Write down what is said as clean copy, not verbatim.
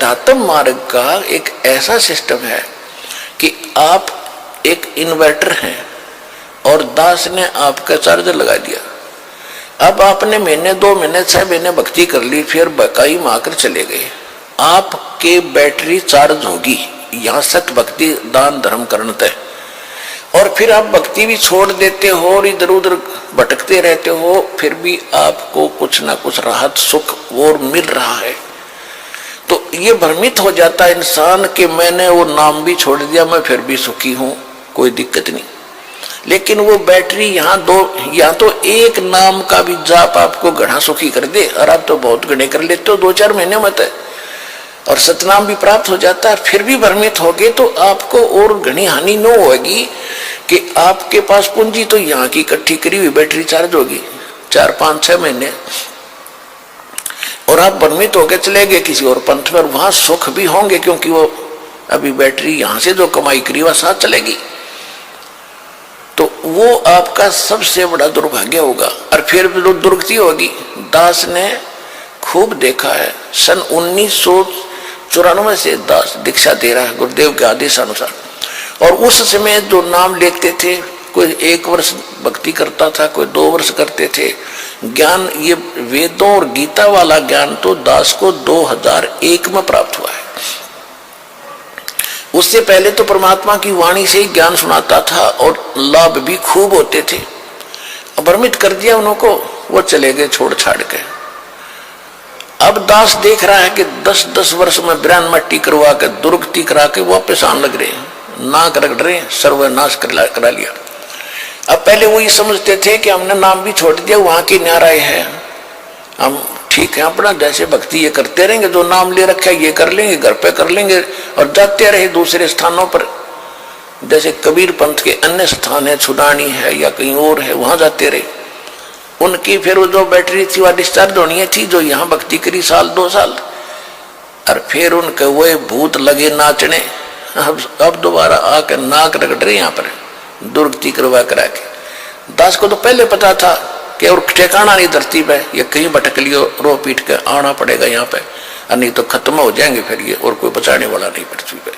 अध्यात्म मार्ग का एक ऐसा सिस्टम है कि आप एक इन्वर्टर हैं और दास ने आपका चार्जर लगा दिया। अब आपने महीने 2 महीने 6 महीने भक्ति कर ली, फिर बकाई माकर चले गए, आपके बैटरी चार्ज होगी यहाँ सत भक्ति दान धर्म करने तय। और फिर आप भक्ति भी छोड़ देते हो और इधर उधर भटकते रहते हो, फिर भी आपको कुछ ना कुछ राहत सुख और मिल रहा है। तो ये भ्रमित हो जाता है इंसान कि मैंने वो नाम भी छोड़ दिया, मैं फिर भी सुखी हूं, कोई दिक्कत नहीं। लेकिन वो बैटरी यहाँ तो एक नाम का भी जाप आपको घना सुखी कर दे, और आप तो बहुत घने कर लेते हो 2-4 महीने मत है, और सतनाम भी प्राप्त हो जाता है, फिर भी भ्रमित हो गए तो आपको और घनी हानि न होगी कि आपके पास पूंजी तो यहाँ की इकट्ठी करी हुई बैटरी चार्ज होगी 4-5-6 महीने, और आप भ्रमित होकर चले गए किसी और पंथ में, वहां सुख भी होंगे क्योंकि वो अभी बैटरी यहां से जो कमाई करी वह साथ चलेगी। तो वो आपका सबसे बड़ा दुर्भाग्य होगा, और फिर जो दुर्गति होगी। दास ने खूब देखा है, सन 1994 से दास दीक्षा दे रहा है गुरुदेव के आदेश अनुसार, और उस समय जो नाम लेते थे, कोई 1 वर्ष भक्ति करता था, कोई 2 वर्ष करते थे। ज्ञान ये वेदों और गीता वाला ज्ञान तो दास को 2001 में प्राप्त हुआ है। उससे पहले तो परमात्मा की वाणी से ही ज्ञान सुनाता था और लाभ भी खूब होते थे। भ्रमित कर दिया उनको, वो चले गए छोड़ छाड़ के। अब दास देख रहा है कि 10-10 वर्ष में ब्रान मट्टी करवा के दुर्गति करा के वापस आने लग रहे, नाक रगड़ रहे, सर्वनाश करा लिया। अब पहले वो ये समझते थे कि हमने नाम भी छोड़ दिया, वहां की न्याराय है, हम ठीक है अपना जैसे भक्ति ये करते रहेंगे, जो नाम ले रखा है ये कर लेंगे, घर पे कर लेंगे, और जाते रहे दूसरे स्थानों पर, जैसे कबीर पंथ के अन्य स्थान है, छुडानी है या कहीं और है, वहां जाते रहे। उनकी फिर वो जो बैटरी थी वह डिस्चार्ज होनी थी, जो यहाँ भक्ति करी 1-2 साल, और फिर उनके वो भूत लगे नाचने। अब दोबारा आकर नाक रगड़ रहे यहाँ पर दुर्गति करवा करा के। दास को तो पहले पता था कि और ठिकाना नहीं धरती पे, ये कहीं भटक लियो, रो पीट के आना पड़ेगा यहाँ पे, और नहीं तो खत्म हो जाएंगे फिर ये, और कोई बचाने वाला नहीं पृथ्वी पे।